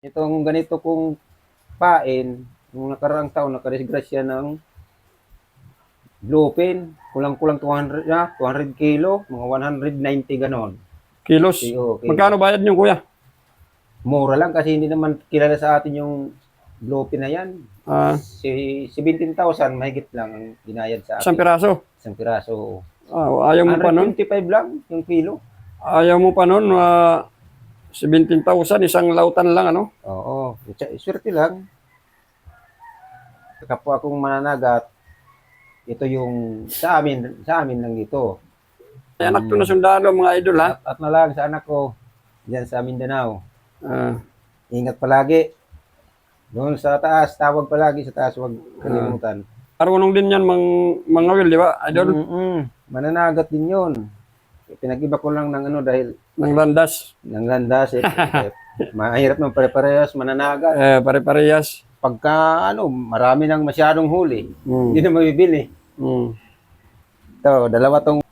Itong ganito kong pain, nung nakaraang taon, nakarisgrasya ng bluefin. Kulang-kulang 200 na, 200 kilo, mga 190 ganon. Kilos. Okay. Magkano bayad niyo, kuya? Mura lang kasi hindi naman kilala sa atin yung bluefin na yan. Ah, 17,000 mahigit lang ang binayad sa isang akin. piraso. Isang piraso. Ayaw mo pa nun? 125 lang yung kilo. Ayaw mo pa nun? 17,000, isang lautan lang, ano? Oo. Swerte lang. Kapwa akong mananagat, ito yung sa amin lang dito. May anak to na sundalo, mga idol, ha? At na lang sa anak ko, diyan sa Mindanao. Ah, Ingat palagi. Doon sa taas, tawag palagi sa taas, huwag kalimutan. marunong din yan, mangawil, di ba, idol? Mananagat din yun. Pinag-iba ko lang ng ano dahil Ng landas. ng landas. Mahirap ng pare-parehas, mananagat. Pare-parehas. Pagka marami nang masyadong huli, Mm. hindi na mabibili. Mm. Ito, dalawa tong